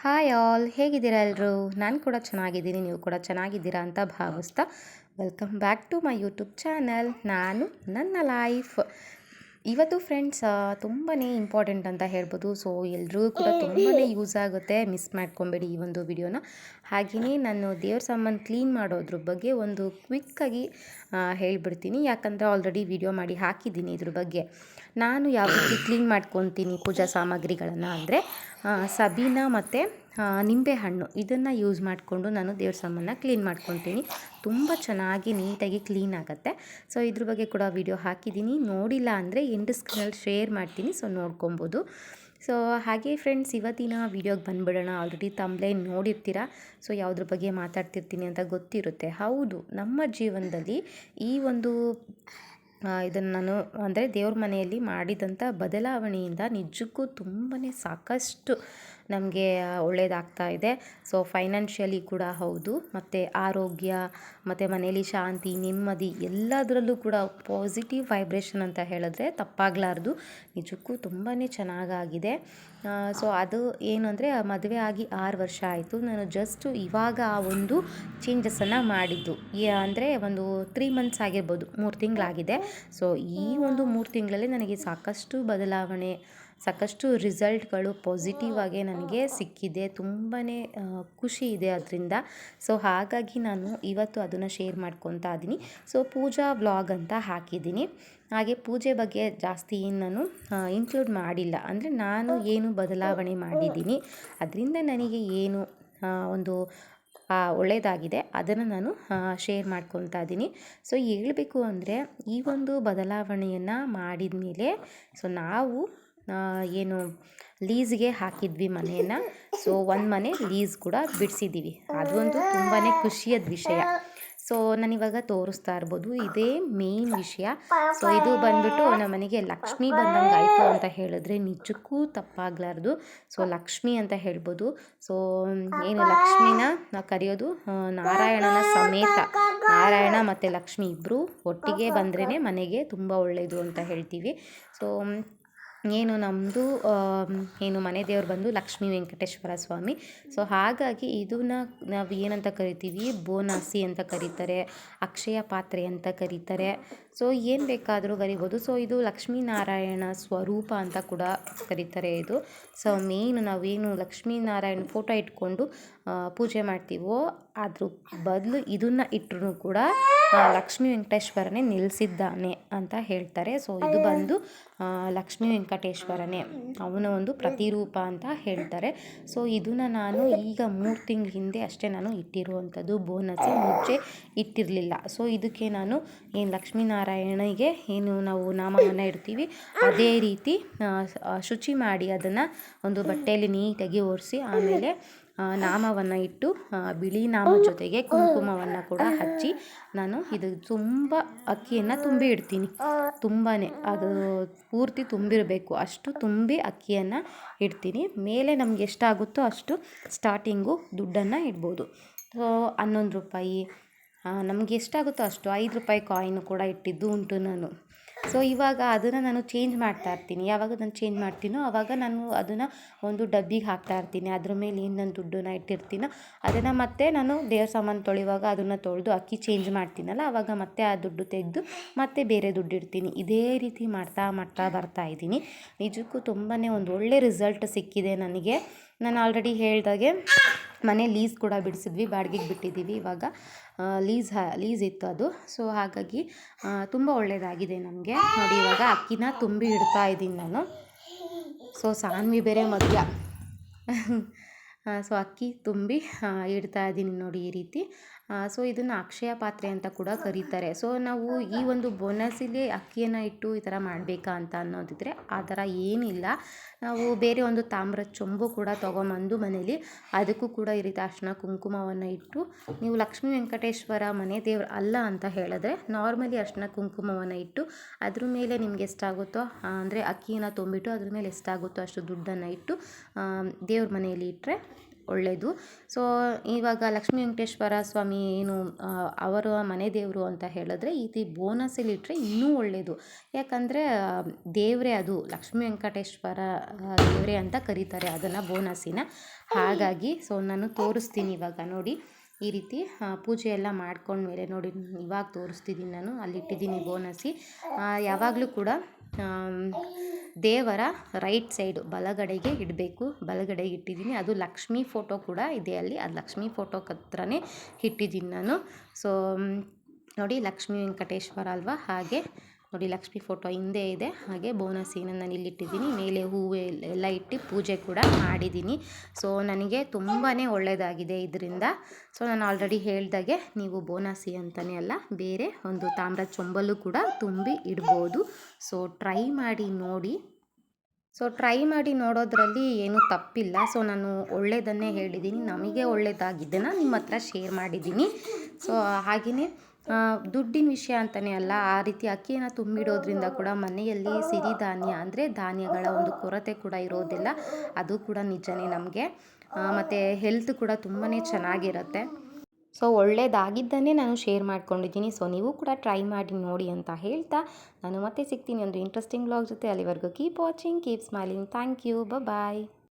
Hi all, ಹೇಗಿದ್ದೀರಾ ಎಲ್ಲರೂ? ನಾನು ಕೂಡ ಚೆನ್ನಾಗಿದ್ದೀನಿ, ನೀವು ಕೂಡ ಚೆನ್ನಾಗಿದ್ದೀರಾ ಅಂತ ಭಾವಿಸ್ತಾ welcome back to my YouTube channel. ನಾನು ನನ್ನ ಲೈಫ್. ಇವತ್ತು ಫ್ರೆಂಡ್ಸ್ ತುಂಬಾ ಇಂಪಾರ್ಟೆಂಟ್ ಅಂತ ಹೇಳ್ಬೋದು. ಸೊ ಎಲ್ರಿಗೂ ಕೂಡ ತುಂಬಾ ಯೂಸ್ ಆಗುತ್ತೆ, ಮಿಸ್ ಮಾಡ್ಕೊಬೇಡಿ ಈ ಒಂದು ವಿಡಿಯೋನ. ಹಾಗೆಯೇ ನಾನು ದೇವ್ರ ಸಾಮಾನು ಕ್ಲೀನ್ ಮಾಡೋದ್ರ ಬಗ್ಗೆ ಒಂದು ಕ್ವಿಕ್ಕಾಗಿ ಹೇಳ್ಬಿಡ್ತೀನಿ, ಯಾಕಂದರೆ ಆಲ್ರೆಡಿ ವಿಡಿಯೋ ಮಾಡಿ ಹಾಕಿದ್ದೀನಿ ಇದ್ರ ಬಗ್ಗೆ. ನಾನು ಯಾವ ರೀತಿ ಕ್ಲೀನ್ ಮಾಡ್ಕೊತೀನಿ ಪೂಜಾ ಸಾಮಗ್ರಿಗಳನ್ನು ಅಂದರೆ ಸಬೀನಾ ಮತ್ತು ನಿಂಬೆಹಣ್ಣು ಇದನ್ನು ಯೂಸ್ ಮಾಡಿಕೊಂಡು ನಾನು ದೇವ್ರ ಸಾಮಾನ ಕ್ಲೀನ್ ಮಾಡ್ಕೊತೀನಿ. ತುಂಬ ಚೆನ್ನಾಗಿ ನೀಟಾಗಿ ಕ್ಲೀನ್ ಆಗುತ್ತೆ. ಸೊ ಇದ್ರ ಬಗ್ಗೆ ಕೂಡ ವಿಡಿಯೋ ಹಾಕಿದ್ದೀನಿ, ನೋಡಿಲ್ಲ ಅಂದರೆ ಎಂಡ್ ಸ್ಕ್ರೀನಲ್ಲಿ ಶೇರ್ ಮಾಡ್ತೀನಿ, ಸೊ ನೋಡ್ಕೊಬೋದು. ಸೊ ಹಾಗೆ ಫ್ರೆಂಡ್ಸ್, ಇವತ್ತಿನ ವಿಡಿಯೋಗೆ ಬಂದುಬಿಡೋಣ. ಆಲ್ರೆಡಿ ತಮ್ಲೈನ್ ನೋಡಿರ್ತೀರ, ಸೊ ಯಾವುದ್ರ ಬಗ್ಗೆ ಮಾತಾಡ್ತಿರ್ತೀನಿ ಅಂತ ಗೊತ್ತಿರುತ್ತೆ. ಹೌದು, ನಮ್ಮ ಜೀವನದಲ್ಲಿ ಈ ಒಂದು ಇದನ್ನು ನಾನು ಅಂದರೆ ದೇವ್ರ ಮನೆಯಲ್ಲಿ ಮಾಡಿದಂಥ ಬದಲಾವಣೆಯಿಂದ ನಿಜಕ್ಕೂ ತುಂಬಾ ಸಾಕಷ್ಟು ನಮಗೆ ಒಳ್ಳೆಯದಾಗ್ತಾ ಇದೆ. ಸೊ ಫೈನಾನ್ಷಿಯಲಿ ಕೂಡ ಹೌದು, ಮತ್ತು ಆರೋಗ್ಯ ಮತ್ತು ಮನೇಲಿ ಶಾಂತಿ, ನೆಮ್ಮದಿ ಎಲ್ಲದರಲ್ಲೂ ಕೂಡ ಪಾಸಿಟಿವ್ ವೈಬ್ರೇಷನ್ ಅಂತ ಹೇಳಿದ್ರೆ ತಪ್ಪಾಗಲಾರ್ದು. ನಿಜಕ್ಕೂ ತುಂಬಾ ಚೆನ್ನಾಗಾಗಿದೆ. ಸೊ ಅದು ಏನು ಅಂದರೆ, ಮದುವೆ ಆಗಿ 6 ವರ್ಷ ಆಯಿತು. ನಾನು ಜಸ್ಟ್ ಇವಾಗ ಆ ಒಂದು ಚೇಂಜಸನ್ನು ಮಾಡಿದ್ದು ಅಂದರೆ ಒಂದು 3 ಮಂತ್ಸ್ ಆಗಿರ್ಬೋದು, 3 ತಿಂಗಳಾಗಿದೆ. ಸೊ ಈ ಒಂದು 3 ತಿಂಗಳಲ್ಲಿ ನನಗೆ ಸಾಕಷ್ಟು ಬದಲಾವಣೆ, ಸಾಕಷ್ಟು ರಿಸಲ್ಟ್ಗಳು ಪಾಸಿಟಿವ್ ಆಗಿ ನನಗೆ ಸಿಕ್ಕಿದೆ. ತುಂಬಾ ಖುಷಿ ಇದೆ ಅದರಿಂದ. ಸೊ ಹಾಗಾಗಿ ನಾನು ಇವತ್ತು ಅದನ್ನು ಶೇರ್ ಮಾಡ್ಕೊತಾ ಇದ್ದೀನಿ. ಸೊ ಪೂಜಾ ವ್ಲಾಗ್ ಅಂತ ಹಾಕಿದ್ದೀನಿ. ಹಾಗೆ ಪೂಜೆ ಬಗ್ಗೆ ಜಾಸ್ತಿ ಏನು ನಾನು ಇನ್ಕ್ಲೂಡ್ ಮಾಡಿಲ್ಲ, ಅಂದರೆ ನಾನು ಏನು ಬದಲಾವಣೆ ಮಾಡಿದ್ದೀನಿ, ಅದರಿಂದ ನನಗೆ ಏನು ಒಂದು ಒಳ್ಳೆಯದಾಗಿದೆ ಅದನ್ನು ನಾನು ಶೇರ್ ಮಾಡ್ಕೊತಾ ಇದ್ದೀನಿ. ಸೊ ಹೇಳಬೇಕು ಅಂದರೆ, ಈ ಒಂದು ಬದಲಾವಣೆಯನ್ನು ಮಾಡಿದ ಮೇಲೆ ಸೊ ನಾವು ಏನು ಲೀಸ್ಗೆ ಹಾಕಿದ್ವಿ ಮನೆಯನ್ನು. ಸೊ ಒಂದು ಮನೆ ಲೀಸ್ ಕೂಡ ಬಿಡಿಸಿದ್ದೀವಿ. ಅದೊಂದು ತುಂಬಾ ಖುಷಿಯಾದ ವಿಷಯ. ಸೊ ನಾನಿವಾಗ ತೋರಿಸ್ತಾ ಇರ್ಬೋದು, ಇದೇ ಮೇನ್ ವಿಷಯ. ಸೊ ಇದು ಬಂದ್ಬಿಟ್ಟು ನಮ್ಮ ಮನೆಗೆ ಲಕ್ಷ್ಮಿ ಬಂದಂಗೆ ಆಯಿತು ಅಂತ ಹೇಳಿದ್ರೆ ನಿಜಕ್ಕೂ ತಪ್ಪಾಗಲಾರ್ದು. ಸೊ ಲಕ್ಷ್ಮಿ ಅಂತ ಹೇಳ್ಬೋದು. ಸೊ ಏನು ಲಕ್ಷ್ಮಿನ ನಾವು ಕರೆಯೋದು ನಾರಾಯಣನ ಸಮೇತ. ನಾರಾಯಣ ಮತ್ತು ಲಕ್ಷ್ಮಿ ಇಬ್ಬರು ಒಟ್ಟಿಗೆ ಬಂದ್ರೇ ಮನೆಗೆ ತುಂಬ ಒಳ್ಳೆಯದು ಅಂತ ಹೇಳ್ತೀವಿ. ಸೊ ಏನು ನಮ್ಮದು ಏನು ಮನೆ ದೇವ್ರು ಬಂದು ಲಕ್ಷ್ಮೀ ವೆಂಕಟೇಶ್ವರ ಸ್ವಾಮಿ. ಸೊ ಹಾಗಾಗಿ ಇದನ್ನು ನಾವು ಏನಂತ ಕರಿತೀವಿ, ಬೋನಾಸಿ ಅಂತ ಕರೀತಾರೆ, ಅಕ್ಷಯ ಪಾತ್ರೆ ಅಂತ ಕರೀತಾರೆ. ಸೊ ಏನು ಬೇಕಾದರೂ ಕರಿಬೋದು. ಸೊ ಇದು ಲಕ್ಷ್ಮೀನಾರಾಯಣ ಸ್ವರೂಪ ಅಂತ ಕೂಡ ಕರೀತಾರೆ ಇದು. ಸೊ ಮೇನ್ ನಾವೇನು ಲಕ್ಷ್ಮೀನಾರಾಯಣ ಫೋಟೋ ಇಟ್ಕೊಂಡು ಪೂಜೆ ಮಾಡ್ತೀವೋ ಅದ್ರ ಬದಲು ಇದನ್ನು ಇಟ್ಟರು ಕೂಡ ಲಕ್ಷ್ಮೀ ವೆಂಕಟೇಶ್ವರನೇ ನಿಲ್ಲಿಸಿದ್ದಾನೆ ಅಂತ ಹೇಳ್ತಾರೆ. ಸೊ ಇದು ಬಂದು ಲಕ್ಷ್ಮೀ ವೆಂಕಟೇಶ್ವರನೇ, ಅವನ ಒಂದು ಪ್ರತಿರೂಪ ಅಂತ ಹೇಳ್ತಾರೆ. ಸೊ ಇದನ್ನು ನಾನು ಈಗ 3 ತಿಂಗಳ ಹಿಂದೆ ಅಷ್ಟೇ ನಾನು ಇಟ್ಟಿರುವಂಥದ್ದು. ಬೋನಸ್ ಮುಂಚೆ ಇಟ್ಟಿರಲಿಲ್ಲ. ಸೊ ಇದಕ್ಕೆ ನಾನು ಏನು ಲಕ್ಷ್ಮೀನಾರಾಯಣಿಗೆ ಏನು ನಾವು ನಾಮವನ್ನು ಇಡ್ತೀವಿ, ಅದೇ ರೀತಿ ಶುಚಿ ಮಾಡಿ ಅದನ್ನು ಒಂದು ಬಟ್ಟೆಯಲ್ಲಿ ನೀಟಾಗಿ ಒರೆಸಿ ಆಮೇಲೆ ನಾಮವನ್ನು ಇಟ್ಟು ಬಿಳಿ ನಾಮ ಜೊತೆಗೆ ಕುಂಕುಮವನ್ನು ಕೂಡ ಹಚ್ಚಿ ನಾನು ಇದು ತುಂಬ ಅಕ್ಕಿಯನ್ನು ತುಂಬಿ ಇಡ್ತೀನಿ. ತುಂಬಾ ಅದು ಪೂರ್ತಿ ತುಂಬಿರಬೇಕು, ಅಷ್ಟು ತುಂಬಿ ಅಕ್ಕಿಯನ್ನು ಇಡ್ತೀನಿ. ಮೇಲೆ ನಮ್ಗೆ ಎಷ್ಟಾಗುತ್ತೋ ಅಷ್ಟು ಸ್ಟಾರ್ಟಿಂಗು ದುಡ್ಡನ್ನು ಇಡ್ಬೋದು. ಸೊ 11 ರೂಪಾಯಿ, ನಮಗೆ ಎಷ್ಟಾಗುತ್ತೋ ಅಷ್ಟು 5 ರೂಪಾಯಿ ಕಾಯಿನು ಕೂಡ ಇಟ್ಟಿದ್ದು ಉಂಟು ನಾನು. ಸೊ ಇವಾಗ ಅದನ್ನು ನಾನು ಚೇಂಜ್ ಮಾಡ್ತಾ ಇರ್ತೀನಿ. ಯಾವಾಗ ನಾನು ಚೇಂಜ್ ಮಾಡ್ತೀನೋ ಆವಾಗ ನಾನು ಅದನ್ನು ಒಂದು ಡಬ್ಬಿಗೆ ಹಾಕ್ತಾ ಇರ್ತೀನಿ. ಅದ್ರ ಮೇಲೆ ಏನು ನಾನು ದುಡ್ಡನ್ನು ಇಟ್ಟಿರ್ತೀನೋ ಅದನ್ನು ಮತ್ತೆ ನಾನು ದೇವ್ರ ಸಾಮಾನು ತೊಳೆಯುವಾಗ ಅದನ್ನು ತೊಳೆದು ಅಕ್ಕಿ ಚೇಂಜ್ ಮಾಡ್ತೀನಲ್ಲ, ಆವಾಗ ಮತ್ತೆ ಆ ದುಡ್ಡು ತೆಗೆದು ಮತ್ತೆ ಬೇರೆ ದುಡ್ಡು ಇಡ್ತೀನಿ. ಇದೇ ರೀತಿ ಮಾಡ್ತಾ ಮಾಡ್ತಾ ಬರ್ತಾ ಇದ್ದೀನಿ. ನಿಜಕ್ಕೂ ತುಂಬಾ ಒಂದು ಒಳ್ಳೆ ರಿಸಲ್ಟ್ ಸಿಕ್ಕಿದೆ ನನಗೆ. ನಾನು ಆಲ್ರೆಡಿ ಹೇಳ್ದಾಗೆ ಮನೆ ಲೀಸ್ ಕೂಡ ಬಿಡಿಸಿದ್ವಿ, ಬಾಡಿಗೆಗೆ ಬಿಟ್ಟಿದ್ದೀವಿ. ಇವಾಗ ಲೀಸ್ ಇತ್ತು ಅದು. ಸೊ ಹಾಗಾಗಿ ತುಂಬ ಒಳ್ಳೆಯದಾಗಿದೆ ನಮಗೆ. ನೋಡಿ, ಇವಾಗ ಅಕ್ಕಿನ ತುಂಬಿ ಇಡ್ತಾ ಇದ್ದೀನಿ ನಾನು. ಸೊ ಸಾನ್ವಿ ಬೇರೆ ಮಧ್ಯ ಸೊ ಅಕ್ಕಿ ತುಂಬಿ ಇಡ್ತಾ ಇದ್ದೀನಿ ನೋಡಿ ಈ ರೀತಿ. ಸೊ ಇದನ್ನು ಅಕ್ಷಯ ಪಾತ್ರೆ ಅಂತ ಕೂಡ ಕರೀತಾರೆ. ಸೊ ನಾವು ಈ ಒಂದು ಬೋನಸಲ್ಲಿ ಅಕ್ಕಿಯನ್ನು ಇಟ್ಟು ಈ ಥರ ಮಾಡಬೇಕಾ ಅಂತ ಅನ್ನೋದಿದ್ರೆ ಆ ಥರ ಏನಿಲ್ಲ. ನಾವು ಬೇರೆ ಒಂದು ತಾಮ್ರದ ಚೊಂಬು ಕೂಡ ತೊಗೊಂಬಂದು ಮನೇಲಿ ಅದಕ್ಕೂ ಕೂಡ ಈ ರೀತಿ ಅರ್ಶಿನ ಕುಂಕುಮವನ್ನು ಇಟ್ಟು, ನೀವು ಲಕ್ಷ್ಮೀ ವೆಂಕಟೇಶ್ವರ ಮನೆ ದೇವ್ರು ಅಲ್ಲ ಅಂತ ಹೇಳಿದ್ರೆ ನಾರ್ಮಲಿ ಅರ್ಶಿನ ಕುಂಕುಮವನ್ನು ಇಟ್ಟು ಅದ್ರ ಮೇಲೆ ನಿಮ್ಗೆ ಎಷ್ಟಾಗುತ್ತೋ ಅಂದರೆ ಅಕ್ಕಿಯನ್ನು ತುಂಬಿಟ್ಟು ಅದ್ರ ಮೇಲೆ ಎಷ್ಟಾಗುತ್ತೋ ಅಷ್ಟು ದುಡ್ಡನ್ನು ಇಟ್ಟು ದೇವ್ರ ಮನೆಯಲ್ಲಿ ಇಟ್ಟರೆ ಒಳ್ಳೆಯದು. ಸೊ ಇವಾಗ ಲಕ್ಷ್ಮೀ ವೆಂಕಟೇಶ್ವರ ಸ್ವಾಮಿ ಏನು ಅವರ ಮನೆ ದೇವರು ಅಂತ ಹೇಳಿದ್ರೆ ಇದು ಬೋನಸಲ್ಲಿಟ್ಟರೆ ಇನ್ನೂ ಒಳ್ಳೆಯದು. ಯಾಕಂದರೆ ದೇವರೇ ಅದು ಲಕ್ಷ್ಮೀ ವೆಂಕಟೇಶ್ವರ ದೇವರೇ ಅಂತ ಕರೀತಾರೆ ಅದನ್ನು ಬೋನಸಿನ. ಹಾಗಾಗಿ ಸೊ ನಾನು ತೋರಿಸ್ತೀನಿ ಇವಾಗ ನೋಡಿ. ಈ ರೀತಿ ಪೂಜೆ ಎಲ್ಲ ಮಾಡ್ಕೊಂಡ್ಮೇಲೆ ನೋಡಿ ಇವಾಗ ತೋರಿಸ್ತಿದ್ದೀನಿ ನಾನು ಅಲ್ಲಿಟ್ಟಿದ್ದೀನಿ ಬೋನಸಿ. ಯಾವಾಗಲೂ ಕೂಡ ದೇವರ ರೈಟ್ ಸೈಡು ಬಲಗಡೆಗೆ ಇಡಬೇಕು. ಬಲಗಡೆಗೆ ಇಟ್ಟಿದ್ದೀನಿ. ಅದು ಲಕ್ಷ್ಮೀ ಫೋಟೋ ಕೂಡ ಇದೆ ಅಲ್ಲಿ. ಅದು ಲಕ್ಷ್ಮೀ ಫೋಟೋಕ್ಕೆ ಹತ್ರನೇ ಇಟ್ಟಿದ್ದೀನಿ ನಾನು. ಸೊ ನೋಡಿ ಲಕ್ಷ್ಮೀ ವೆಂಕಟೇಶ್ವರ ಅಲ್ವಾ, ಹಾಗೆ ನೋಡಿ ಲಕ್ಷ್ಮೀ ಫೋಟೋ ಹಿಂದೆ ಇದೆ. ಹಾಗೆ ಬೋನಸಿನ ನಾನು ಇಲ್ಲಿಟ್ಟಿದ್ದೀನಿ. ಮೇಲೆ ಹೂವು ಎಲ್ಲ ಇಟ್ಟು ಪೂಜೆ ಕೂಡ ಮಾಡಿದ್ದೀನಿ. ಸೊ ನನಗೆ ತುಂಬಾ ಒಳ್ಳೆಯದಾಗಿದೆ ಇದರಿಂದ. ಸೊ ನಾನು ಆಲ್ರೆಡಿ ಹೇಳ್ದಾಗೆ ನೀವು ಬೋನಸಿ ಅಂತಲೇ ಅಲ್ಲ, ಬೇರೆ ಒಂದು ತಾಮ್ರದ ಚೊಂಬಲು ಕೂಡ ತುಂಬಿ ಇಡ್ಬೋದು. ಸೊ ಟ್ರೈ ಮಾಡಿ ನೋಡಿ. ಸೊ ಟ್ರೈ ಮಾಡಿ ನೋಡೋದ್ರಲ್ಲಿ ಏನೂ ತಪ್ಪಿಲ್ಲ. ಸೊ ನಾನು ಒಳ್ಳೆಯದನ್ನೇ ಹೇಳಿದ್ದೀನಿ, ನಮಗೆ ಒಳ್ಳೆಯದಾಗಿದ್ದನ್ನು ನಿಮ್ಮ ಹತ್ರ ಶೇರ್ ಮಾಡಿದ್ದೀನಿ. ಸೊ ಹಾಗೆಯೇ ದುಡ್ಡಿನ ವಿಷಯ ಅಂತಲೇ ಅಲ್ಲ, ಆ ರೀತಿ ಅಕ್ಕಿಯನ್ನು ತುಂಬಿಡೋದ್ರಿಂದ ಕೂಡ ಮನೆಯಲ್ಲಿ ಸಿರಿಧಾನ್ಯ ಅಂದರೆ ಧಾನ್ಯಗಳ ಒಂದು ಕೊರತೆ ಕೂಡ ಇರೋದಿಲ್ಲ. ಅದು ಕೂಡ ನಿಜವೇ ನಮಗೆ. ಮತ್ತು ಹೆಲ್ತ್ ಕೂಡ ತುಂಬಾ ಚೆನ್ನಾಗಿರುತ್ತೆ. ಸೊ ಒಳ್ಳೆಯದಾಗಿದ್ದನ್ನೇ ನಾನು ಶೇರ್ ಮಾಡ್ಕೊಂಡಿದ್ದೀನಿ. ಸೊ ನೀವು ಕೂಡ ಟ್ರೈ ಮಾಡಿ ನೋಡಿ ಅಂತ ಹೇಳ್ತಾ ನಾನು ಮತ್ತೆ ಸಿಗ್ತೀನಿ ಒಂದು ಇಂಟ್ರೆಸ್ಟಿಂಗ್ ವ್ಲಾಗ್ ಜೊತೆ. ಅಲ್ಲಿವರೆಗೂ keep watching, keep smiling. Thank you. Bye.